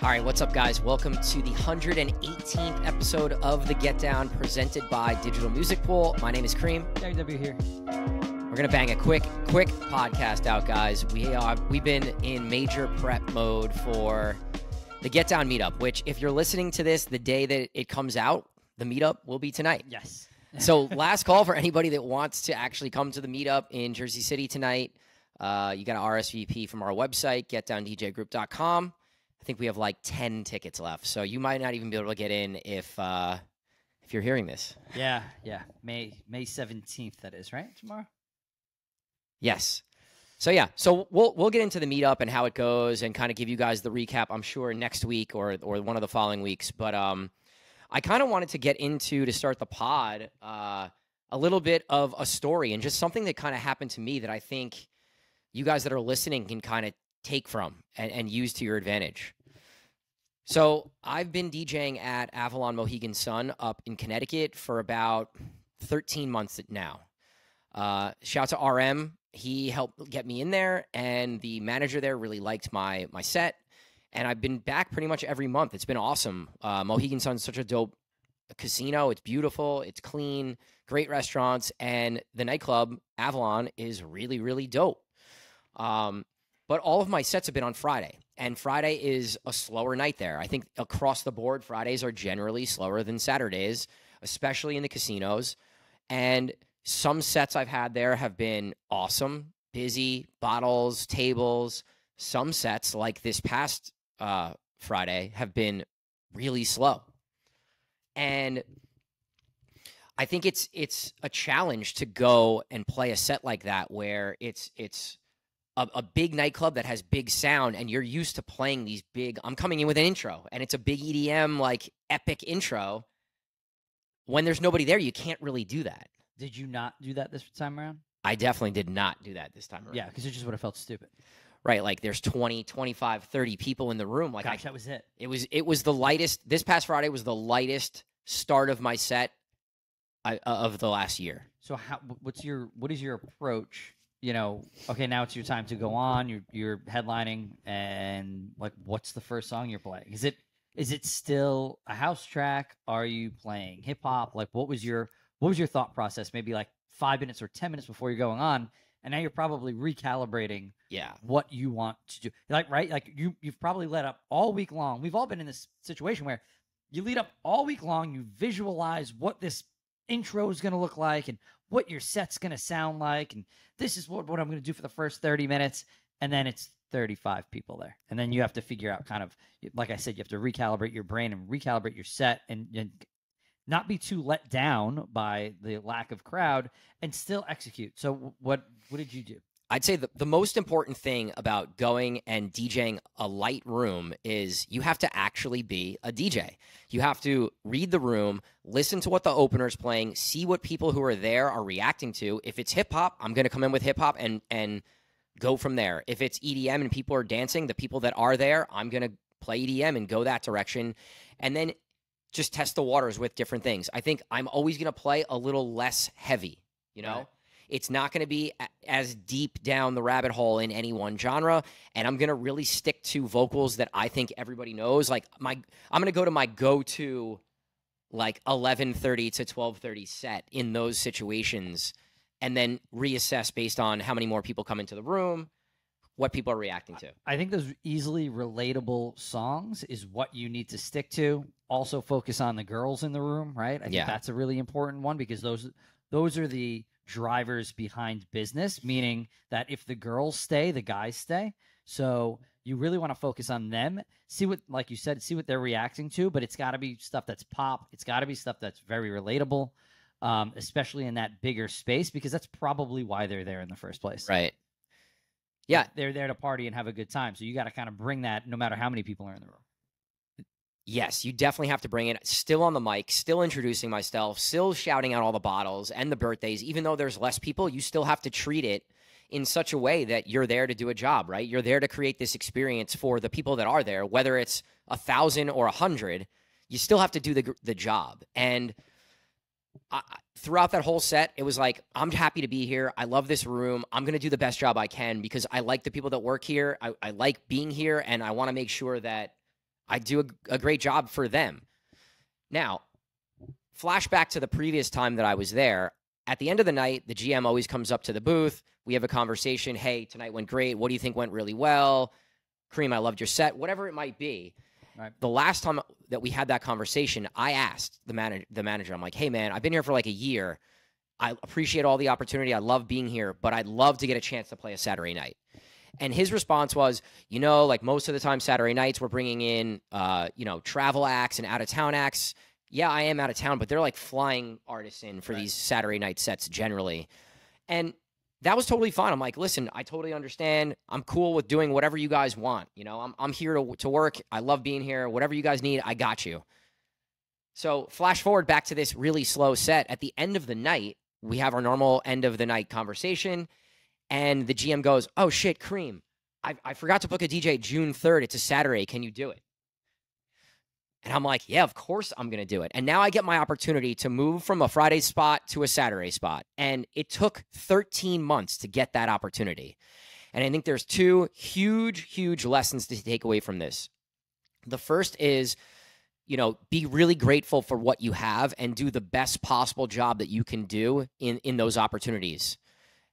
All right, what's up, guys? Welcome to the 118th episode of The Get Down, presented by Digital Music Pool. My name is Cream. GaryW here. We're gonna bang a quick podcast out, guys. We've been in major prep mode for the Get Down meetup, which, if you're listening to this the day that it comes out, the meetup will be tonight. Yes. So last call for anybody that wants to actually come to the meetup in Jersey City tonight. You got to RSVP from our website, getdowndjgroup.com. I think we have like 10 tickets left, so you might not even be able to get in if you're hearing this. Yeah. May 17th, that is, right? Tomorrow? Yes. So yeah, so we'll get into the meetup and how it goes and kind of give you guys the recap, I'm sure, next week or one of the following weeks. But I kind of wanted to get into, to start the pod, a little bit of a story and just something that kind of happened to me that I think you guys that are listening can kind of take from and use to your advantage. So I've been DJing at Avalon Mohegan Sun up in Connecticut for about 13 months now. Shout out to RM. He helped get me in there, and the manager there really liked my set. And I've been back pretty much every month. It's been awesome. Mohegan Sun's such a dope casino. It's beautiful. It's clean. Great restaurants. And the nightclub, Avalon, is really, really dope. But all of my sets have been on Friday, and Friday is a slower night there. I think across the board, Fridays are generally slower than Saturdays, especially in the casinos. And some sets I've had there have been awesome, busy, bottles, tables. Some sets, like this past Friday, have been really slow. And I think it's a challenge to go and play a set like that where it's a big nightclub that has big sound, and you're used to playing these big, I'm coming in with an intro, and it's a big EDM, like, epic intro. When there's nobody there, you can't really do that. Did you not do that this time around? I definitely did not do that this time around. Yeah, because it just would have felt stupid. Right, like there's 20, 25, 30 people in the room. Like, Gosh, that was it. It was the lightest, this past Friday was the lightest start of my set of the last year. So what is your approach? You know, okay, now it's your time to go on. You're headlining, and like, what's the first song you're playing? Is it still a house track? Are you playing hip hop? Like, what was your thought process? Maybe like 5 minutes or 10 minutes before you're going on, and now you're probably recalibrating. Yeah, what you want to do. Like, right? Like you've probably led up all week long. We've all been in this situation where you lead up all week long. You visualize what this intro is going to look like and what your set's going to sound like, and this is what I'm going to do for the first 30 minutes, and then it's 35 people there, and then you have to figure out, kind of like I said, you have to recalibrate your brain and recalibrate your set, and not be too let down by the lack of crowd, and still execute. So what did you do? I'd say the most important thing about going and DJing a light room is you have to actually be a DJ. You have to read the room, listen to what the opener's playing, see what people who are there are reacting to. If it's hip-hop, I'm going to come in with hip-hop and go from there. If it's EDM and people are dancing, the people that are there, I'm going to play EDM and go that direction. And then just test the waters with different things. I think I'm always going to play a little less heavy, you know? Right. It's not going to be as deep down the rabbit hole in any one genre, and I'm going to really stick to vocals that I think everybody knows. Like, I'm going to go to my go-to, like, 11:30 to 12:30 set in those situations, and then reassess based on how many more people come into the room, what people are reacting to. I think those easily relatable songs is what you need to stick to. Also focus on the girls in the room, right? I think that's a really important one, because those are the drivers behind business, meaning that if the girls stay, the guys stay. So you really want to focus on them, see what, like you said, see what they're reacting to, but it's got to be stuff that's pop. It's got to be stuff that's very relatable, especially in that bigger space, because that's probably why they're there in the first place. Right. Yeah. They're there to party and have a good time. So you got to kind of bring that no matter how many people are in the room. Yes, you definitely have to bring it. Still on the mic, still introducing myself, still shouting out all the bottles and the birthdays. Even though there's less people, you still have to treat it in such a way that you're there to do a job, right? You're there to create this experience for the people that are there, whether it's 1,000 or 100. You still have to do the job. And throughout that whole set, it was like, I'm happy to be here. I love this room. I'm going to do the best job I can because I like the people that work here. I like being here, and I want to make sure that I do a great job for them. Now, flashback to the previous time that I was there. At the end of the night, the GM always comes up to the booth. We have a conversation. Hey, tonight went great. What do you think went really well? Kareem, I loved your set. Whatever it might be. Right. The last time that we had that conversation, I asked the manager, I'm like, hey, man, I've been here for like a year. I appreciate all the opportunity. I love being here, but I'd love to get a chance to play a Saturday night. And his response was, like most of the time Saturday nights, we're bringing in, travel acts and out-of-town acts. Yeah, I am out of town, but they're like flying artists in for these Saturday night sets generally. And that was totally fine. I'm like, listen, I totally understand. I'm cool with doing whatever you guys want. I'm here to work. I love being here. Whatever you guys need, I got you. So flash forward back to this really slow set. At the end of the night, we have our normal end of the night conversation. And the GM goes, oh, shit, Kareem, I forgot to book a DJ June 3rd. It's a Saturday. Can you do it? And I'm like, yeah, of course I'm going to do it. And now I get my opportunity to move from a Friday spot to a Saturday spot. And it took 13 months to get that opportunity. And I think there's two huge, huge lessons to take away from this. The first is, be really grateful for what you have and do the best possible job that you can do in those opportunities.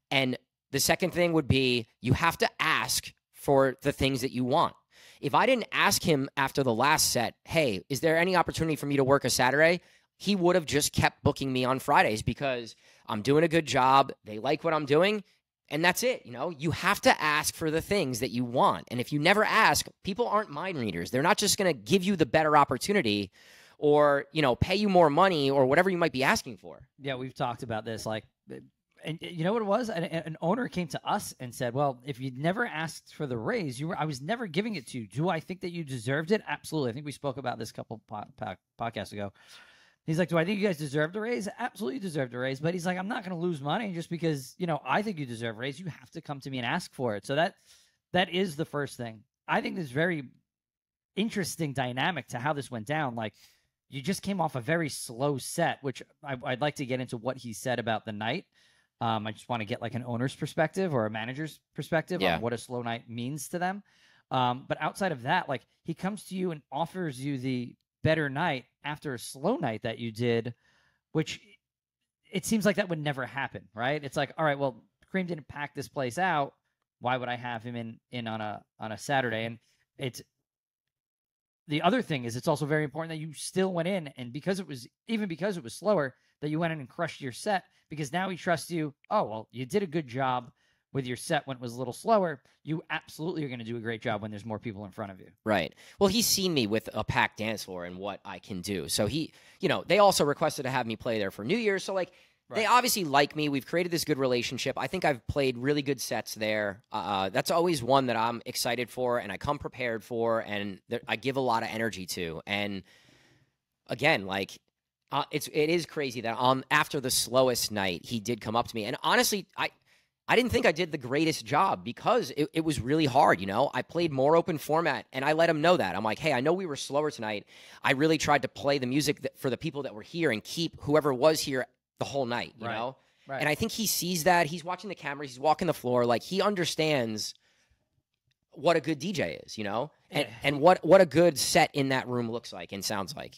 And the second thing would be you have to ask for the things that you want. If I didn't ask him after the last set, hey, is there any opportunity for me to work a Saturday? He would have just kept booking me on Fridays because I'm doing a good job. They like what I'm doing. And that's it. You have to ask for the things that you want. And if you never ask, people aren't mind readers. They're not just going to give you the better opportunity or, pay you more money or whatever you might be asking for. Yeah, we've talked about this. And you know what it was? An owner came to us and said, well, if you never asked for the raise, I was never giving it to you. Do I think that you deserved it? Absolutely. I think we spoke about this a couple podcasts ago. He's like, do I think you guys deserved a raise? Absolutely deserved a raise. But he's like, I'm not going to lose money just because, I think you deserve a raise. You have to come to me and ask for it. So that is the first thing. I think there's very interesting dynamic to how this went down. Like, you just came off a very slow set, which I'd like to get into what he said about the night. I just want to get like an owner's perspective or a manager's perspective on what a slow night means to them. But outside of that, like he comes to you and offers you the better night after a slow night that you did, which it seems like that would never happen, right? It's like, all right, well, Kareem didn't pack this place out. Why would I have him in on a Saturday? And it's the other thing is it's also very important that you still went in and because it was slower, that you went in and crushed your set because now he trusts you. Oh, well, you did a good job with your set when it was a little slower. You absolutely are going to do a great job when there's more people in front of you. Right. Well, he's seen me with a packed dance floor and what I can do. So they also requested to have me play there for New Year's. So they obviously like me. We've created this good relationship. I think I've played really good sets there. That's always one that I'm excited for and I come prepared for and I give a lot of energy to. And again, it is crazy that after the slowest night, he did come up to me. And honestly, I didn't think I did the greatest job because it was really hard, I played more open format, and I let him know that. I'm like, hey, I know we were slower tonight. I really tried to play the music for the people that were here and keep whoever was here the whole night, you know? Right. And I think he sees that. He's watching the cameras. He's walking the floor. Like, he understands what a good DJ is, and what a good set in that room looks like and sounds like.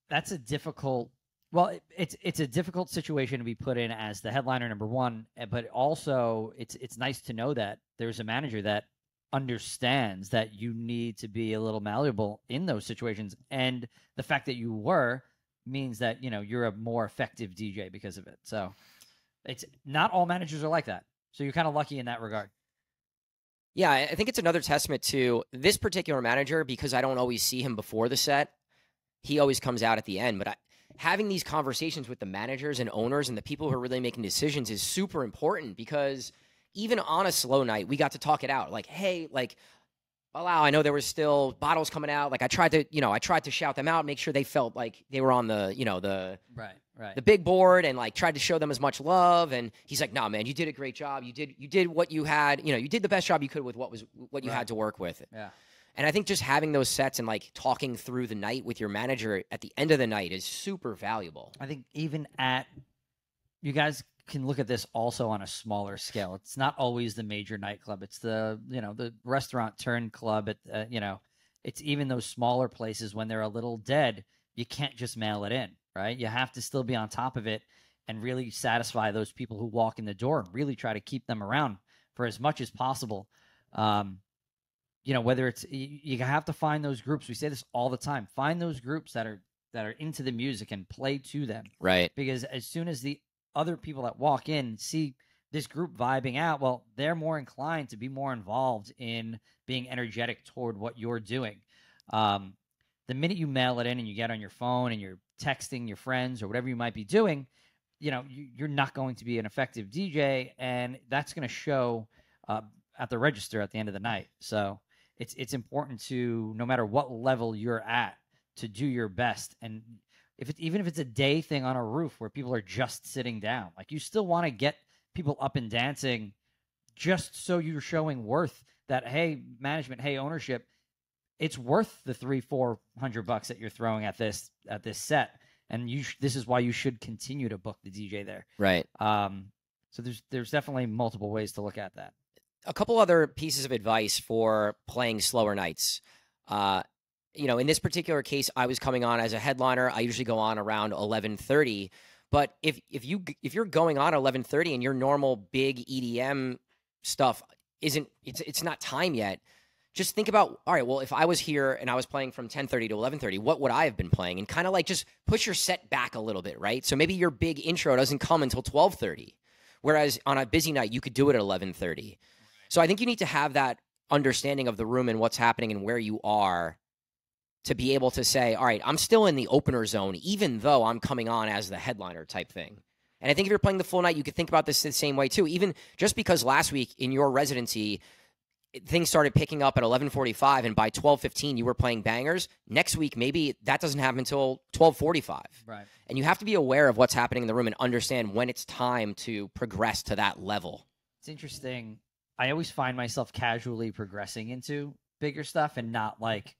That's a difficult... Well, it's a difficult situation to be put in as the headliner number one, but also it's nice to know that there's a manager that understands that you need to be a little malleable in those situations, and the fact that you were means that you're a more effective DJ because of it. So it's not all managers are like that. So you're kind of lucky in that regard. Yeah, I think it's another testament to this particular manager because I don't always see him before the set. He always comes out at the end, but having these conversations with the managers and owners and the people who are really making decisions is super important because even on a slow night, we got to talk it out. Like, hey, wow, I know there was still bottles coming out. Like I tried to shout them out, make sure they felt like they were on the, the big board and tried to show them as much love. And he's like, no, man, you did a great job. You did what you had, you did the best job you could with what you had to work with. Yeah. And I think just having those sets and talking through the night with your manager at the end of the night is super valuable. I think even you guys can look at this also on a smaller scale. It's not always the major nightclub. It's the, the restaurant turned club at, it's even those smaller places when they're a little dead, you can't just mail it in, right? You have to still be on top of it and really satisfy those people who walk in the door and really try to keep them around for as much as possible. Whether it's, you have to find those groups. We say this all the time. Find those groups that are into the music and play to them. Right. Because as soon as the other people that walk in see this group vibing out, well, they're more inclined to be more involved in being energetic toward what you're doing. The minute you mail it in and you get on your phone and you're texting your friends or whatever you might be doing, you're not going to be an effective DJ, and that's going to show at the register at the end of the night. So it's important to, no matter what level you're at, to do your best. And even if it's a day thing on a roof where people are just sitting down, like, you still want to get people up and dancing, just so you're showing worth that, hey, management, hey, ownership, it's worth the $300-400 that you're throwing at this set. And this is why you should continue to book the DJ there. Right. So there's definitely multiple ways to look at that. A couple other pieces of advice for playing slower nights. In this particular case, I was coming on as a headliner. I usually go on around 11:30. But if you're going on 11:30 and your normal big EDM stuff it's not time yet, just think about, all right, well, if I was here and I was playing from 10:30 to 11:30, what would I have been playing? And kind of like just push your set back a little bit, right? So maybe your big intro doesn't come until 12:30, whereas on a busy night you could do it at 11:30. So I think you need to have that understanding of the room and what's happening and where you are to be able to say, all right, I'm still in the opener zone, even though I'm coming on as the headliner type thing. And I think if you're playing the full night, you could think about this the same way too. Even just because last week in your residency, things started picking up at 11:45, and by 12:15 you were playing bangers. Next week, maybe that doesn't happen until 12:45. Right. And you have to be aware of what's happening in the room and understand when it's time to progress to that level. It's interesting. I always find myself casually progressing into bigger stuff and not like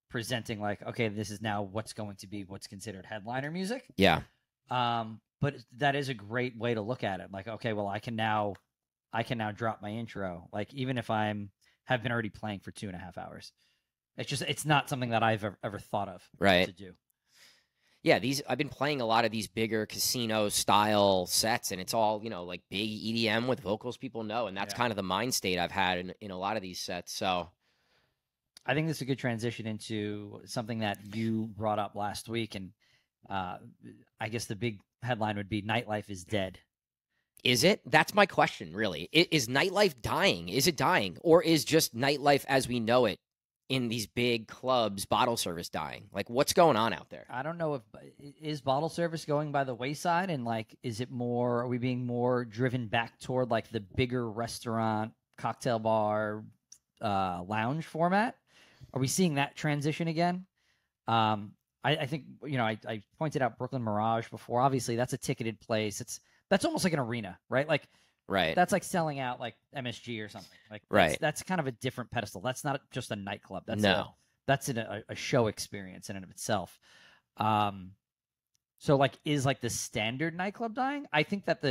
presenting like, okay, this is now what's going to be what's considered headliner music. Yeah. But that is a great way to look at it. Like, okay, well, I can now drop my intro. Like, even if have been already playing for 2.5 hours, it's not something that I've ever thought of to do. Yeah, I've been playing a lot of these bigger casino style sets, and it's all, like big EDM with vocals people know, and that's kind of the mind state I've had in a lot of these sets. So I think this is a good transition into something that you brought up last week, and I guess the big headline would be Nightlife is Dead. Is it? That's my question, really. Is nightlife dying? Is it dying? Or is just nightlife as we know it in these big clubs, bottle service dying? Like, what's going on out there? I don't know is bottle service going by the wayside, and like, are we being more driven back toward like the bigger restaurant, cocktail bar, lounge format? Are we seeing that transition again? I think, I pointed out Brooklyn Mirage before. Obviously, that's a ticketed place. That's almost like an arena, right? Like, right. That's like selling out like MSG or something. Like, that's kind of a different pedestal. That's not just a nightclub. That's a show experience in and of itself. So like, is like the standard nightclub dying? I think that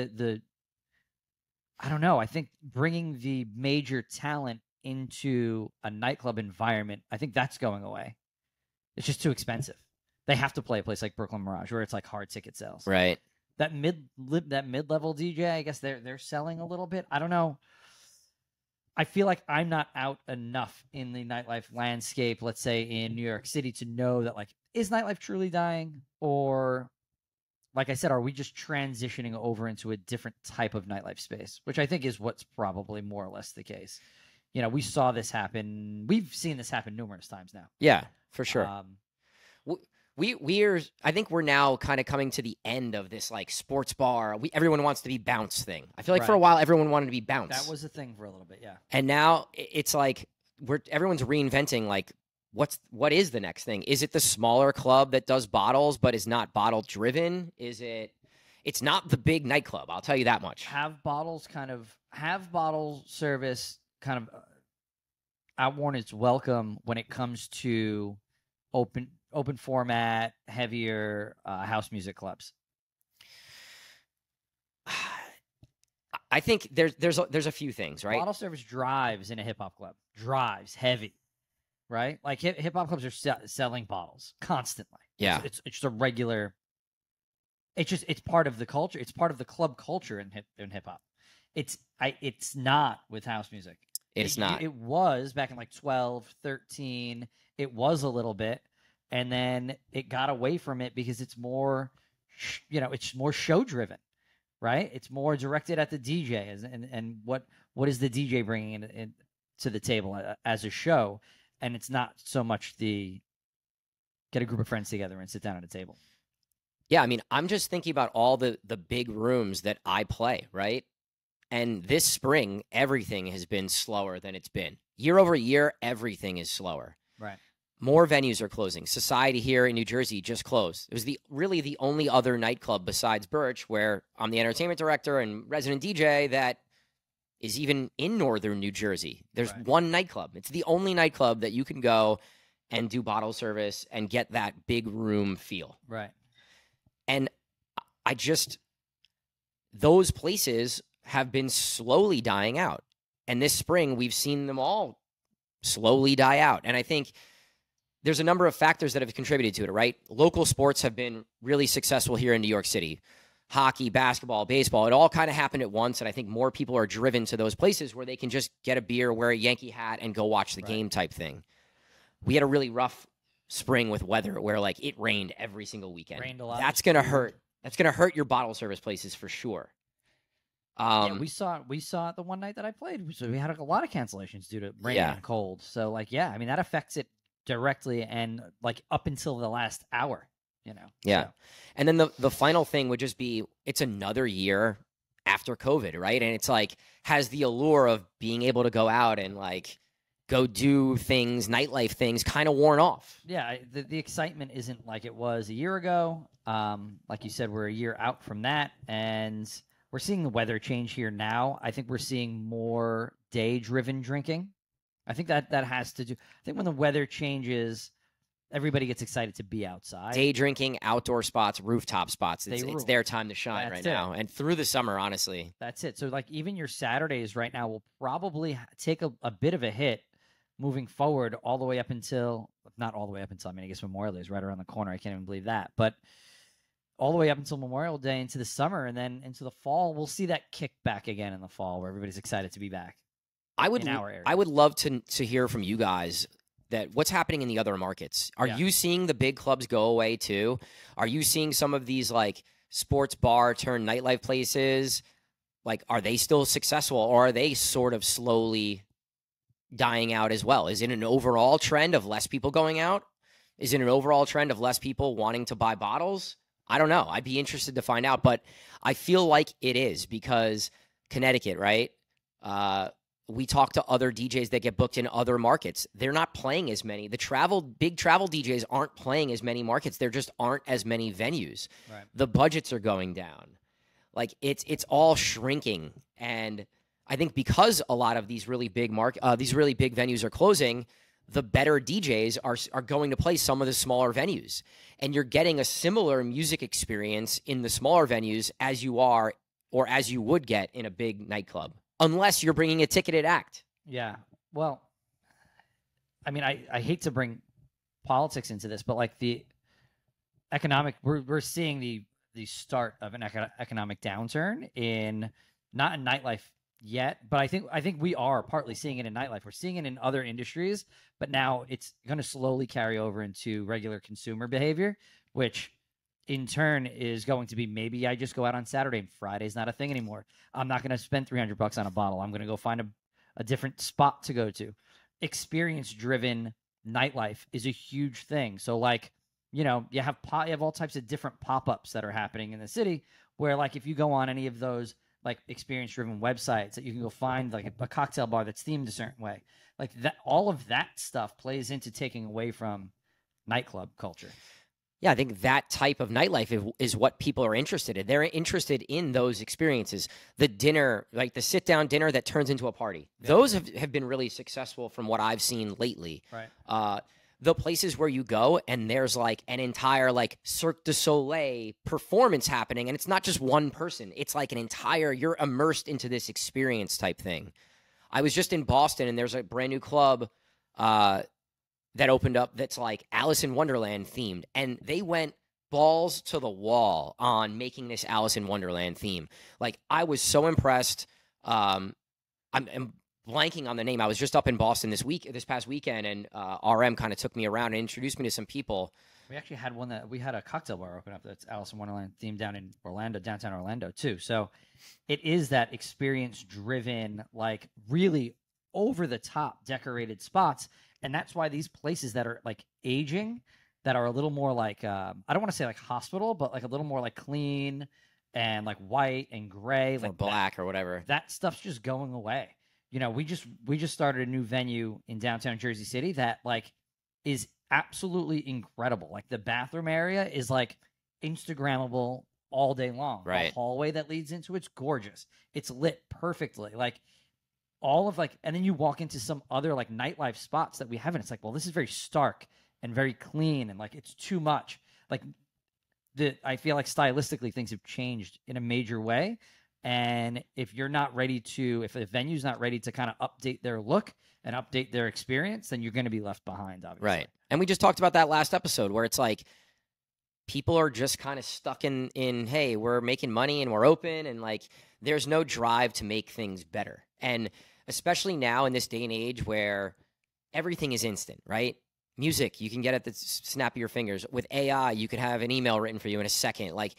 I don't know. I think bringing the major talent into a nightclub environment, I think that's going away. It's just too expensive. They have to play a place like Brooklyn Mirage where it's like hard ticket sales. Right. That mid-level DJ, I guess they're selling a little bit. I don't know. I feel like I'm not out enough in the nightlife landscape, let's say in New York City, to know that like, is nightlife truly dying? Or like I said, are we just transitioning over into a different type of nightlife space? Which I think is what's probably more or less the case. We saw this happen. We've seen this happen numerous times now. Yeah, for sure. I think we're now kind of coming to the end of this like sports bar. Everyone wants to be bounce thing. I feel like for a while everyone wanted to be bounce. That was a thing for a little bit, yeah. And now it's like everyone's reinventing like what is the next thing? Is it the smaller club that does bottles but is not bottle driven? It's not the big nightclub, I'll tell you that much. Have bottle service kind of outworn its welcome when it comes to open format, heavier house music clubs? I think there's a few things, right? Bottle service drives in a hip hop club. Drives heavy. right? Like hip hop clubs are selling bottles constantly. Yeah. It's just a regular. It's part of the culture. It's part of the club culture in hip hop. It's not with house music. It's not. It was back in like 12, 13. It was a little bit, and then it got away from it because it's more, it's more show driven, right? It's more directed at the DJ and what is the DJ bringing in to the table as a show, and it's not so much the get a group of friends together and sit down at a table. Yeah, I mean, I'm just thinking about all the big rooms that I play, right? And this spring, everything has been slower than it's been. Year over year, everything is slower. Right. More venues are closing. Society here in New Jersey just closed. It was really the only other nightclub besides Birch, where I'm the entertainment director and resident DJ, that is even in northern New Jersey. There's one nightclub. It's the only nightclub that you can go and do bottle service and get that big room feel. Right. And those places have been slowly dying out. And this spring, we've seen them all slowly die out. And I think there's a number of factors that have contributed to it, right? Local sports have been really successful here in New York City. Hockey, basketball, baseball, it all kind of happened at once. And I think more people are driven to those places where they can just get a beer, wear a Yankee hat, and go watch the game type thing. We had a really rough spring with weather where like it rained every single weekend. Rained a lot. That's going to hurt. That's going to hurt your bottle service places for sure. Yeah, we saw it the one night that I played. So we had a lot of cancellations due to rain and cold. So like, yeah, I mean, that affects it directly and like up until the last hour, Yeah. So. And then the final thing would just be, it's another year after COVID, right? And it's like, has the allure of being able to go out and like go do things, nightlife things, kind of worn off. Yeah, the excitement isn't like it was a year ago. Like you said, we're a year out from that, and we're seeing the weather change here now. I think we're seeing more day-driven drinking. I think that has to do. I think when the weather changes, everybody gets excited to be outside. Day drinking, outdoor spots, rooftop spots. It's their time to shine now. And through the summer, honestly. That's it. So like even your Saturdays right now will probably take a bit of a hit moving forward all the way up until, not all the way up until, I mean, I guess Memorial Day is right around the corner. I can't even believe that. But all the way up until Memorial Day into the summer and then into the fall, we'll see that kick back again in the fall where everybody's excited to be back. I would love to hear from you guys that what's happening in the other markets. Are you seeing the big clubs go away too? Are you seeing some of these like sports bar turned nightlife places? Like, are they still successful or are they sort of slowly dying out as well? Is it an overall trend of less people going out? Is it an overall trend of less people wanting to buy bottles? I don't know. I'd be interested to find out, but I feel like it is because Connecticut, right? We talk to other DJs that get booked in other markets. They're not playing as many. The big travel DJs aren't playing as many markets. There just aren't as many venues. Right. The budgets are going down. Like it's all shrinking. And I think because a lot of these really big venues are closing, the better DJs are going to play some of the smaller venues. And you're getting a similar music experience in the smaller venues as you are or as you would get in a big nightclub, unless you're bringing a ticketed act. Yeah. Well, I mean, I hate to bring politics into this, but like the economic, we're seeing the start of an economic downturn not in nightlife yet, but I think we are partly seeing it in nightlife. We're seeing it in other industries, but now it's going to slowly carry over into regular consumer behavior, which in turn is going to be maybe I just go out on Saturday and Friday's not a thing anymore. I'm not going to spend $300 on a bottle. I'm going to go find a different spot to go to. Experience-driven nightlife is a huge thing. So like, you have all types of different pop-ups that are happening in the city where like if you go on any of those like experience-driven websites that you can go find like a cocktail bar that's themed a certain way, like that, all of that stuff plays into taking away from nightclub culture. Yeah, I think that type of nightlife is what people are interested in. They're interested in those experiences. The dinner, like the sit-down dinner that turns into a party. Yeah. Those have been really successful from what I've seen lately. Right. The places where you go and there's like an entire like Cirque du Soleil performance happening, and it's not just one person. It's like you're immersed into this experience type thing. I was just in Boston, and there's a brand new club that opened up that's like Alice in Wonderland themed, and they went balls to the wall on making this Alice in Wonderland theme. Like, I was so impressed. I'm blanking on the name. I was just up in Boston this past weekend, and RM kind of took me around and introduced me to some people. We actually had we had a cocktail bar open up that's Alice in Wonderland themed down in Orlando, downtown Orlando too. So it is that experience driven, like really over the top decorated spots. And that's why these places that are like aging, that are a little more like, I don't want to say like hospital, but like a little more like clean and like white and gray, like black or whatever. That stuff's just going away. You know, we just started a new venue in downtown Jersey City that like is absolutely incredible. Like the bathroom area is like Instagrammable all day long. Right. The hallway that leads into it's gorgeous. It's lit perfectly. Like all of like, and then you walk into some other like nightlife spots that we haven't. It's like, well, this is very stark and very clean and like it's too much. Like I feel like stylistically things have changed in a major way. And if you're not ready to, if the venue's not ready to kind of update their look and update their experience, then you're going to be left behind, obviously. Right. And we just talked about that last episode where it's like people are just kind of stuck in, hey, we're making money and we're open, and like there's no drive to make things better. And especially now in this day and age where everything is instant, right? Music, you can get at the snap of your fingers. With AI, you could have an email written for you in a second. Like,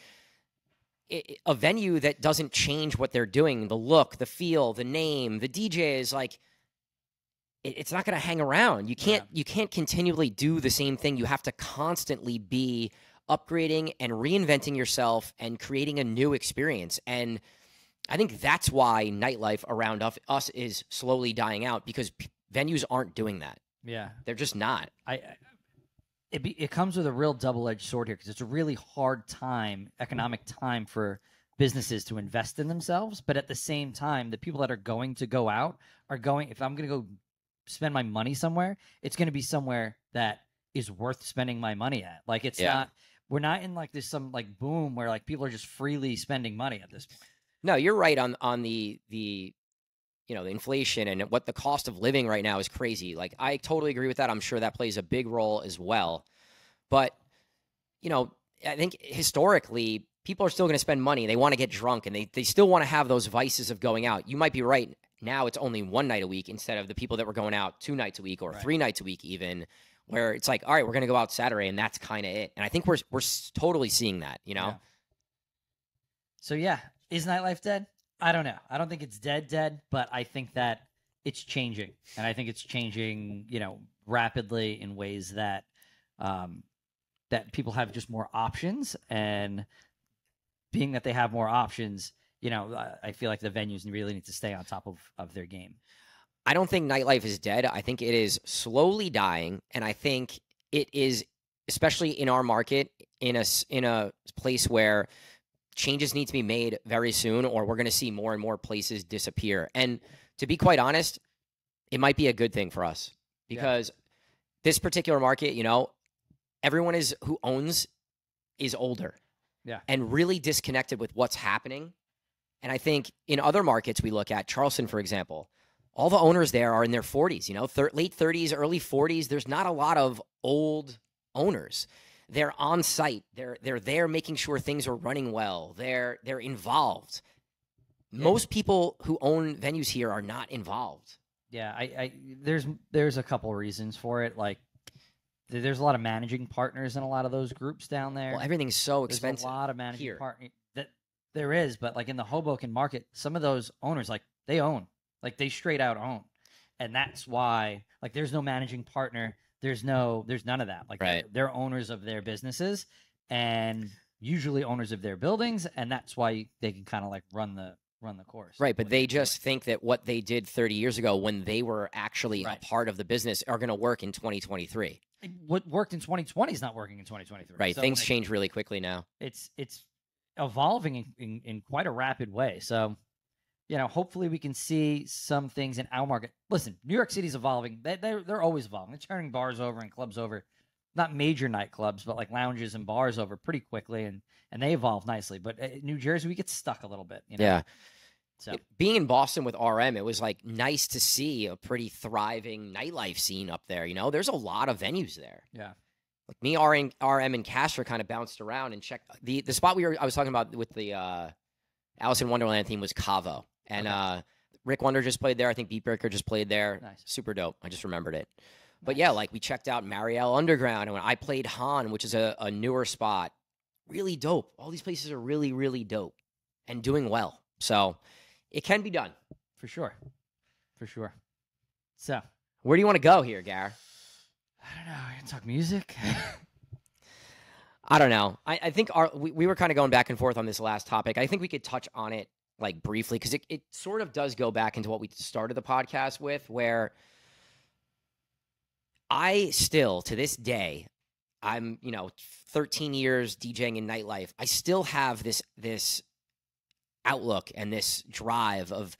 a venue that doesn't change what they're doing, the look, the feel, the name, the DJ is like, it's not going to hang around. You can't continually do the same thing. You have to constantly be upgrading and reinventing yourself and creating a new experience. And I think that's why nightlife around us is slowly dying out, because venues aren't doing that. Yeah. They're just not. It comes with a real double-edged sword here, because it's a really hard economic time for businesses to invest in themselves. But at the same time, the people that are going to go out are going, if I'm going to go spend my money somewhere, it's going to be somewhere that is worth spending my money at. Like we're not in like this some like boom where like people are just freely spending money at this point. No, you're right on the the inflation and what the cost of living right now is crazy. Like, I totally agree with that. I'm sure that plays a big role as well. But, I think historically, people are still going to spend money. They want to get drunk, and they still want to have those vices of going out. You might be right. Now it's only one night a week instead of the people that were going out 2 nights a week or 3 nights a week even, where it's like, all right, we're going to go out Saturday, and that's kind of it. And I think we're totally seeing that, Yeah. So, yeah, is nightlife dead? I don't know. I don't think it's dead, but I think that it's changing, and I think it's changing, rapidly in ways that that people have just more options, and being that they have more options, I feel like the venues really need to stay on top of their game. I don't think nightlife is dead. I think it is slowly dying, and I think it is, especially in our market, in a place where changes need to be made very soon, or we're going to see more and more places disappear. And to be quite honest, it might be a good thing for us, because this particular market, everyone who owns is older, and really disconnected with what's happening. And I think in other markets we look at, Charleston, for example, all the owners there are in their 40s, late 30s, early 40s. There's not a lot of old owners. They're on site. They're there making sure things are running well. They're involved. Yeah. Most people who own venues here are not involved. Yeah, there's a couple reasons for it. Like, there's a lot of managing partners in a lot of those groups down there. Well, everything's so expensive. There's a lot of managing partners that there is, but like in the Hoboken market, some of those owners, like, they own, like they straight out own, and that's why, like, there's no managing partner. There's none of that. Like, they're owners of their businesses, and usually owners of their buildings, and that's why they can kind of like run the course. Right, but they just think that what they did 30 years ago when they were actually a part of the business are going to work in 2023. What worked in 2020 is not working in 2023. Right, so things change really quickly now. It's evolving in quite a rapid way. So, hopefully we can see some things in our market. Listen, New York City's evolving. They're always evolving. They're turning bars over and clubs over, not major nightclubs, but like lounges and bars over pretty quickly, and they evolve nicely. But New Jersey, we get stuck a little bit. Yeah. So being in Boston with RM, it was like nice to see a pretty thriving nightlife scene up there. You know, there's a lot of venues there. yeah, Like me, RM, and Castro kind of bounced around and checked the spot I was talking about with the Alice in Wonderland theme was Cavo, and Rick Wonder just played there. I think Beatbreaker just played there. Nice. Super dope. I just remembered it. But Nice. yeah, like we checked out Marielle Underground, and when I played Han, which is a newer spot, really dope. All these places are really, really dope and doing well. So it can be done. For sure. For sure. So Where do you want to go here, Gar? I don't know. We're gonna talk music. I don't know. I think we were kind of going back and forth on this last topic. I think we could touch on it like briefly because it sort of does go back into what we started the podcast with, where I still, to this day, I'm 13 years DJing in nightlife. I still have this outlook and this drive of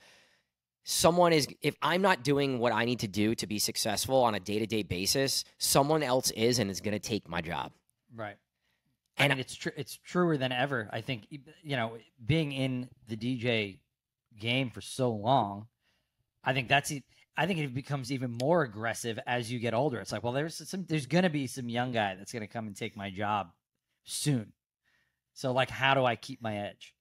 if I'm not doing what I need to do to be successful on a day-to-day basis, someone else is and is going to take my job. Right. And I mean, it's truer than ever. I think, being in the DJ game for so long, I think it becomes even more aggressive as you get older. It's like, well, there's going to be some young guy that's going to come and take my job soon. So like, how do I keep my edge?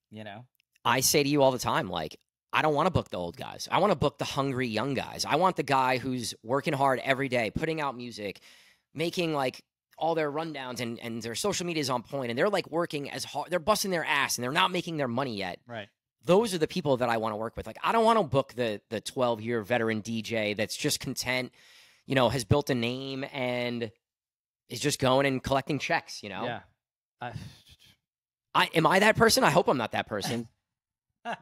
I say to you all the time, like, I don't want to book the old guys. I want to book the hungry young guys. I want the guy who's working hard every day, putting out music, making like all their rundowns and their social media is on point, and they're like working as hard. They're busting their ass and they're not making their money yet. Right. Those are the people that I want to work with. Like, I don't want to book the 12-year veteran DJ that's just content, has built a name and is just going and collecting checks, Yeah. Am I that person? I hope I'm not that person.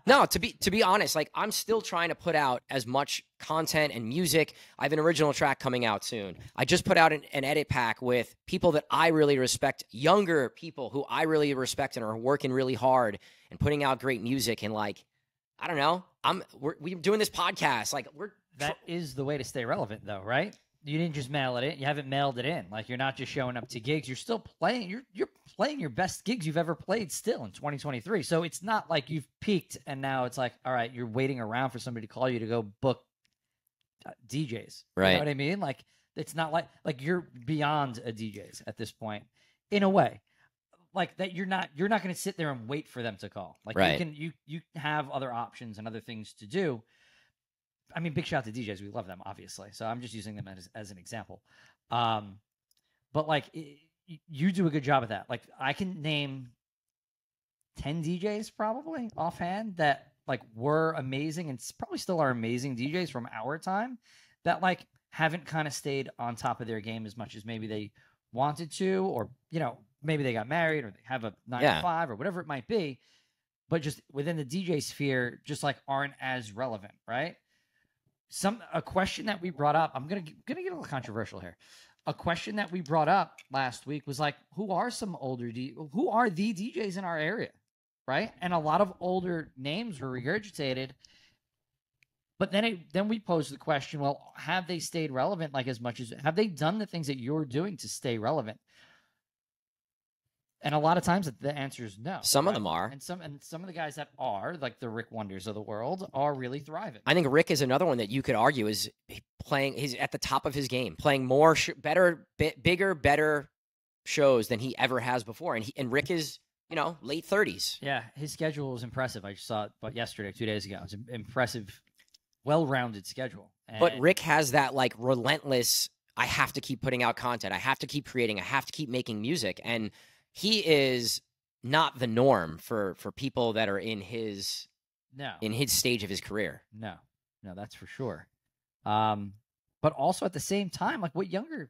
No, to be honest, like I'm still trying to put out as much content and music. I have an original track coming out soon. I just put out an edit pack with people that I really respect, younger people who I really respect and are working really hard and putting out great music. And like, I don't know, we're doing this podcast. Like that is the way to stay relevant, though, right? You didn't just mail it in. You haven't mailed it in. Like, you're not just showing up to gigs. You're still playing. You're playing your best gigs you've ever played still in 2023. So it's not like you've peaked and now it's like, all right, you're waiting around for somebody to call you to go book DJs. Right. You know what I mean? Like, it's not like you're beyond a DJs at this point in a way. Like that you're not going to sit there and wait for them to call. Like, right. you have other options and other things to do. I mean, big shout out to DJs. We love them, obviously. So I'm just using them as an example. But like, you do a good job of that. Like, I can name 10 DJs probably offhand that like were amazing and probably still are amazing DJs from our time that like haven't kind of stayed on top of their game as much as maybe they wanted to, or, maybe they got married or they have a 9 to 5 or whatever it might be, but just within the DJ sphere, just like aren't as relevant, right? A question that we brought up, I'm gonna get a little controversial here. A question that we brought up last week was like, who are the DJs in our area, right? And a lot of older names were regurgitated. But then we posed the question, well, have they stayed relevant like as much as have they done the things that you're doing to stay relevant? And a lot of times the answer is no. Some of them are. And some of the guys that are, like the Rick Wonders of the world, are really thriving. I think Rick is another one that you could argue is playing. He's at the top of his game, playing more, bigger, better shows than he ever has before. And Rick is, late 30s. Yeah, his schedule was impressive. I just saw it, but yesterday, 2 days ago, it's an impressive, well-rounded schedule. But Rick has that like relentless. I have to keep putting out content. I have to keep creating. I have to keep making music. And he is not the norm for people that are in his stage of his career. No, that's for sure. But also at the same time, like what younger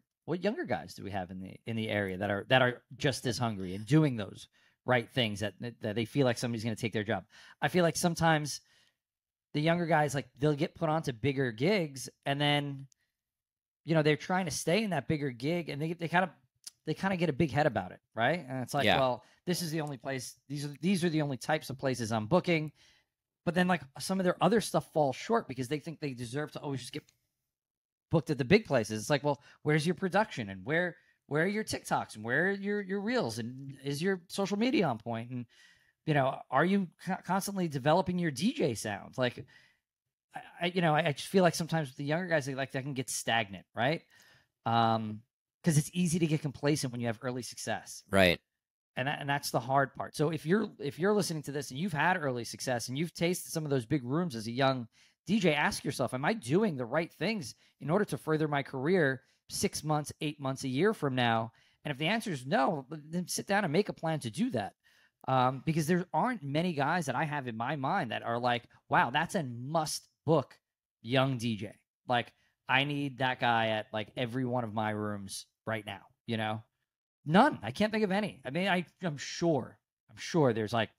guys do we have in the area that are just as hungry and doing those right things that they feel like somebody's going to take their job? I feel like sometimes the younger guys, like they'll get put onto bigger gigs and then, they're trying to stay in that bigger gig and they kind of get a big head about it, right? And it's like, well, this is the only place. These are the only types of places I'm booking. But then, like, some of their other stuff falls short because they think they deserve to always just get booked at the big places. It's like, well, where's your production and where are your TikToks and where are your reels and is your social media on point? And are you constantly developing your DJ sound? Like, I just feel like sometimes with the younger guys, that can get stagnant, right? Because it's easy to get complacent when you have early success, Right. and that's the hard part. So if you're listening to this and you've had early success and you've tasted some of those big rooms as a young DJ, ask yourself, am I doing the right things in order to further my career 6 months, 8 months, a year from now? And if the answer is no, then sit down and make a plan to do that. Because there aren't many guys that I have in my mind that are like, wow, that's a must book young DJ. Like, I need that guy at like every one of my rooms right now, None. I can't think of any. I mean, I'm sure there's like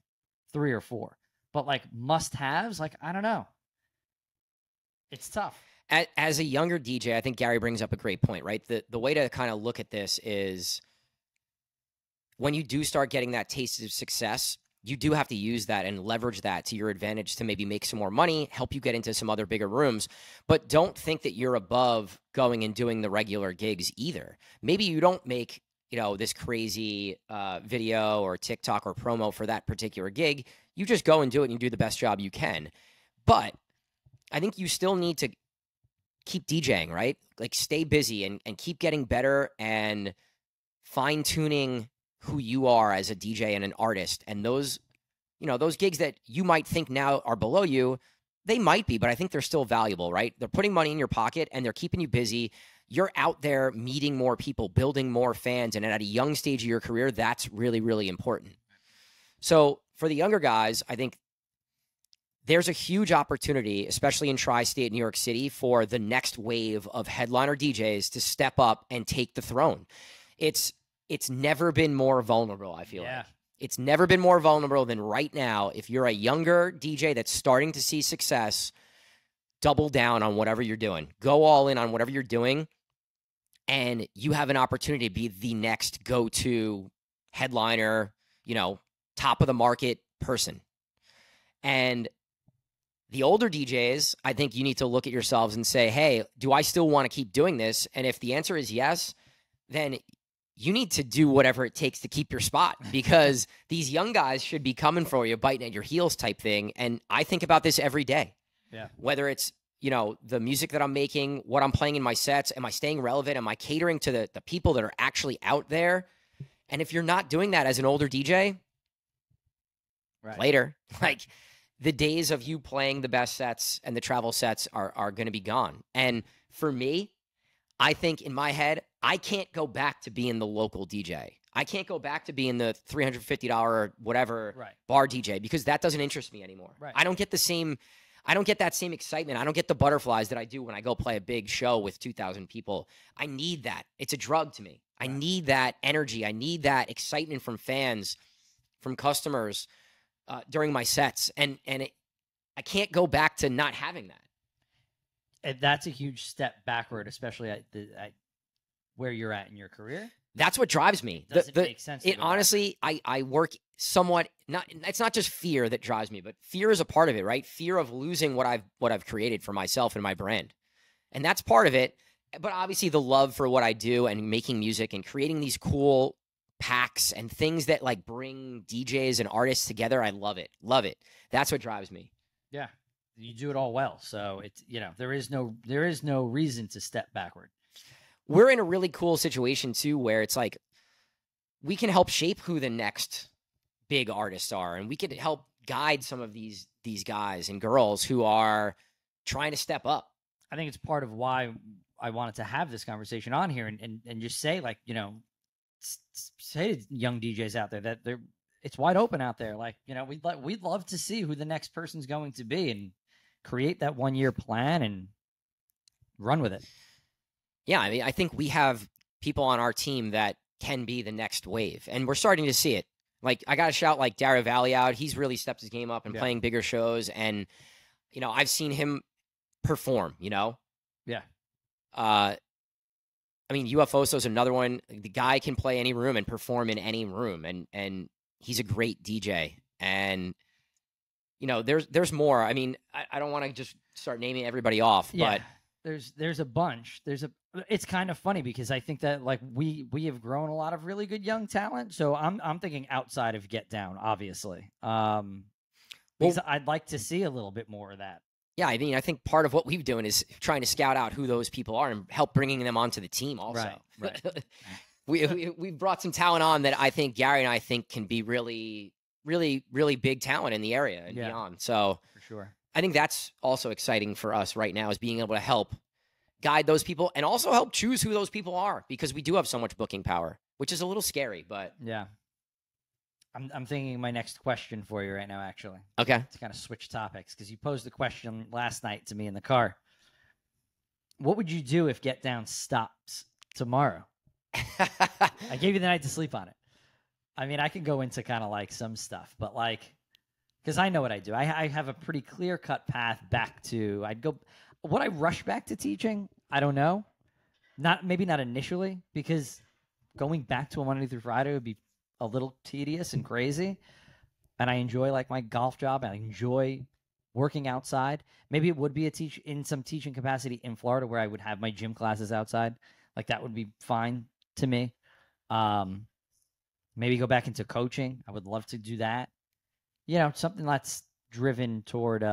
3 or 4, but like must-haves, like, I don't know. It's tough. As a younger DJ, I think Gary brings up a great point, right? The way to kind of look at this is when you do start getting that taste of success, you do have to use that and leverage that to your advantage to maybe make some more money, help you get into some other bigger rooms. But don't think that you're above going and doing the regular gigs either. Maybe you don't make, this crazy video or TikTok or promo for that particular gig. You just go and do it and you do the best job you can. But I think you still need to keep DJing, right? Like, stay busy and keep getting better and fine-tuning who you are as a DJ and an artist. And those gigs that you might think now are below you, they might be, but I think they're still valuable, right? They're putting money in your pocket and they're keeping you busy. You're out there meeting more people, building more fans. And at a young stage of your career, that's really, really important. So for the younger guys, I think there's a huge opportunity, especially in tri-state New York City, for the next wave of headliner DJs to step up and take the throne. It's never been more vulnerable, I feel like. It's never been more vulnerable than right now. If you're a younger DJ that's starting to see success, double down on whatever you're doing. Go all in on whatever you're doing, and you have an opportunity to be the next go-to headliner, top of the market person. And the older DJs, I think you need to look at yourselves and say, hey, do I still want to keep doing this? And if the answer is yes, then you need to do whatever it takes to keep your spot, because these young guys should be coming for you, biting at your heels type thing. And I think about this every day. Yeah. Whether it's, the music that I'm making, what I'm playing in my sets, am I staying relevant? Am I catering to the people that are actually out there? And if you're not doing that as an older DJ, later, like, the days of you playing the best sets and the travel sets are going to be gone. And for me, I think in my head, I can't go back to being the local DJ. I can't go back to being the $350 whatever bar DJ, because that doesn't interest me anymore. Right. I don't get that same excitement. I don't get the butterflies that I do when I go play a big show with 2,000 people. I need that. It's a drug to me. I need that energy. I need that excitement from fans, from customers during my sets. And I can't go back to not having that. And that's a huge step backward, especially at where you're at in your career. That's what drives me. Doesn't make sense. Honestly, I work somewhat. It's not just fear that drives me, but fear is a part of it, right? Fear of losing what I've created for myself and my brand, and that's part of it. But obviously, the love for what I do and making music and creating these cool packs and things that like bring DJs and artists together. I love it. Love it. That's what drives me. Yeah. You do it all well. So it's, there is no reason to step backward. We're in a really cool situation too, where it's like, we can help shape who the next big artists are. And we could help guide some of these guys and girls who are trying to step up. I think it's part of why I wanted to have this conversation on here and just say, like, say to young DJs out there that it's wide open out there. Like, we'd love to see who the next person's going to be and create that 1-year plan and run with it. Yeah, I mean, I think we have people on our team that can be the next wave, and we're starting to see it. Like, I got to shout like GaryW out. He's really stepped his game up and playing bigger shows, and I've seen him perform. Yeah. I mean, UFOso's another one. The guy can play any room and perform in any room, and he's a great DJ. And there's more. I mean, I don't want to just start naming everybody off, but There's a bunch. It's kind of funny because I think that like we have grown a lot of really good young talent. So I'm thinking outside of Get Down, obviously. Because I'd like to see a little bit more of that. Yeah, I mean, I think part of what we've doing is trying to scout out who those people are and help bringing them onto the team also. Right. We've brought some talent on that I think Gary and I think can be really, really, really big talent in the area and beyond. So for sure. I think that's also exciting for us right now, is being able to help guide those people and also help choose who those people are, because we do have so much booking power, which is a little scary, but yeah. I'm thinking my next question for you right now, actually. Okay. To kind of switch topics, because you posed the question last night to me in the car. What would you do if Get Down stops tomorrow? I gave you the night to sleep on it. I mean, I can go into kind of like some stuff, but like, because I know what I do. I have a pretty clear-cut path back to, would I rush back to teaching? I don't know. Maybe not initially, because going back to a Monday through Friday would be a little tedious and crazy. And I enjoy like my golf job. And I enjoy working outside. Maybe it would be in some teaching capacity in Florida where I would have my gym classes outside. Like that would be fine to me. Maybe go back into coaching. I would love to do that. You know, something that's driven toward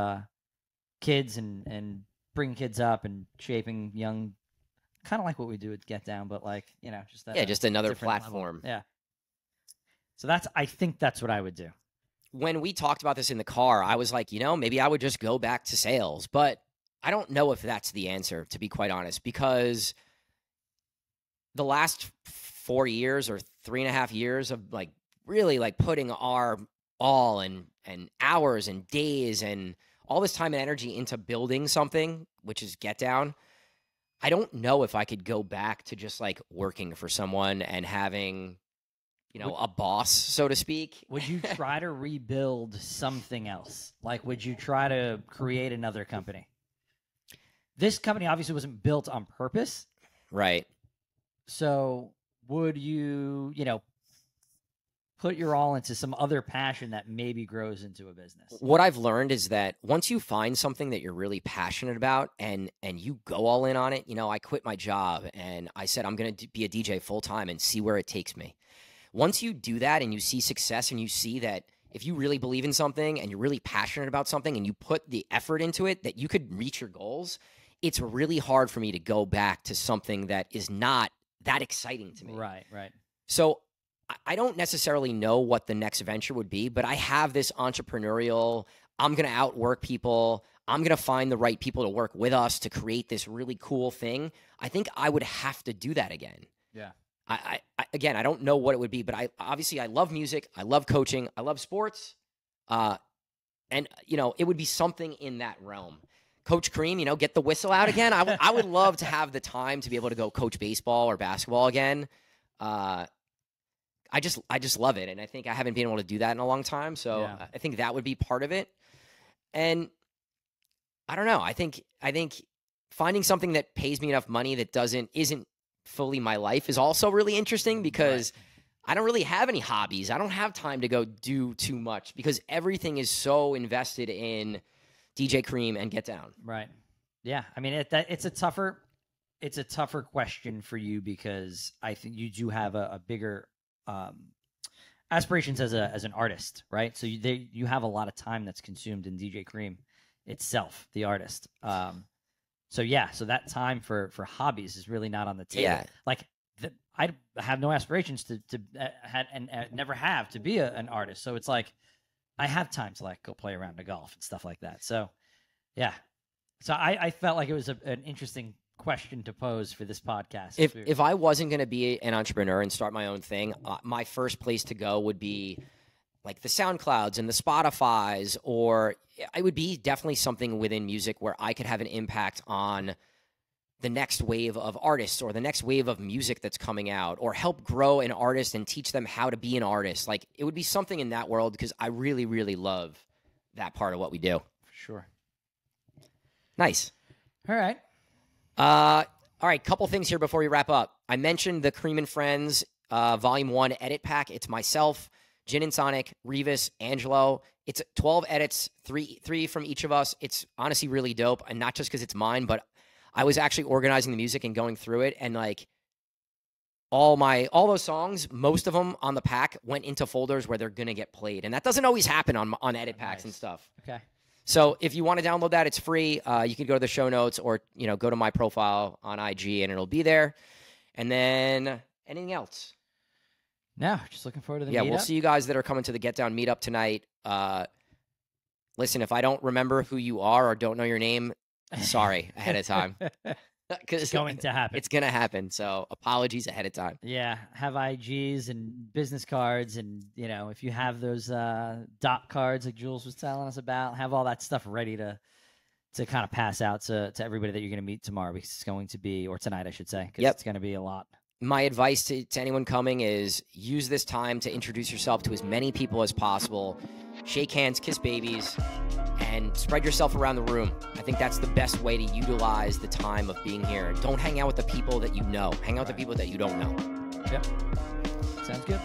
kids and bringing kids up and shaping young, kind of like what we do at Get Down, but like, you know, just another platform. Level. Yeah. So I think that's what I would do. When we talked about this in the car, I was like, maybe I would just go back to sales, but I don't know if that's the answer, to be quite honest, because the last 4 years or 3.5 years of like really like putting our all and hours and days and all this time and energy into building something, which is Get Down, I don't know if I could go back to just like working for someone and having, a boss, so to speak. Would you try to rebuild something else? Like, would you try to create another company? This company obviously wasn't built on purpose. Right. So would you, put your all into some other passion that maybe grows into a business? What I've learned is that once you find something that you're really passionate about and you go all in on it, I quit my job and I said I'm going to be a DJ full time and see where it takes me. Once you do that and you see success and you see that if you really believe in something and you're really passionate about something and you put the effort into it, that you could reach your goals, it's really hard for me to go back to something that is not that exciting to me. Right. So I don't necessarily know what the next venture would be, but I have this entrepreneurial, I'm going to outwork people. I'm going to find the right people to work with us to create this really cool thing. I think I would have to do that again. Yeah. Again, I don't know what it would be, but I love music. I love coaching. I love sports. And it would be something in that realm. Coach Cream, get the whistle out again. I would love to have the time to be able to go coach baseball or basketball again. I just love it. And I think I haven't been able to do that in a long time. So yeah. I think that would be part of it. And I don't know. I think finding something that pays me enough money that isn't fully my life is also really interesting, because I don't really have any hobbies. I don't have time to go do too much because everything is so invested in DJ Cream and Get Down. Right. Yeah. I mean, it's a tougher question for you, because I think you do have a bigger aspirations as an artist, right? So you have a lot of time that's consumed in DJ Cream itself, the artist. So that time for hobbies is really not on the table. Yeah. Like I have no aspirations to never have to be an artist. So it's like I have time to like go play around to golf and stuff like that. So yeah. So I felt like it was an interesting question to pose for this podcast. If I wasn't going to be an entrepreneur and start my own thing, my first place to go would be like the SoundClouds and the Spotifys, or it would be definitely something within music where I could have an impact on the next wave of artists or the next wave of music that's coming out, or help grow an artist and teach them how to be an artist. Like it would be something in that world, because I really, really love that part of what we do. For sure. Nice. All right. All right, couple things here before we wrap up. I mentioned the Cream and Friends Volume 1 edit pack. It's myself, Gin and Sonic, Revis, Angelo. It's 12 edits, three from each of us. It's honestly really dope, and not just because it's mine, but I was actually organizing the music and going through it, and like all those songs, most of them on the pack went into folders where they're gonna get played, and that doesn't always happen on edit packs and stuff. Okay. So if you want to download that, it's free. You can go to the show notes or go to my profile on IG and it'll be there. And then anything else? No, just looking forward to the meetup. meetup. We'll see you guys that are coming to the Get Down meetup tonight. Listen, if I don't remember who you are or don't know your name, sorry ahead of time. It's going to happen. It's going to happen. So apologies ahead of time. Yeah. Have IGs and business cards. And, if you have those dot cards like Jules was telling us about, have all that stuff ready to kind of pass out to everybody that you're going to meet tomorrow, because it's going to be, or tonight, I should say, because it's going to be a lot. My advice to anyone coming is use this time to introduce yourself to as many people as possible. Shake hands, kiss babies, and spread yourself around the room. I think that's the best way to utilize the time of being here. Don't hang out with the people that you know. Hang out with the people that you don't know. Yep. Sounds good.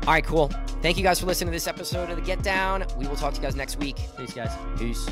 All right, cool. Thank you guys for listening to this episode of The Get Down. We will talk to you guys next week. Peace, guys. Peace.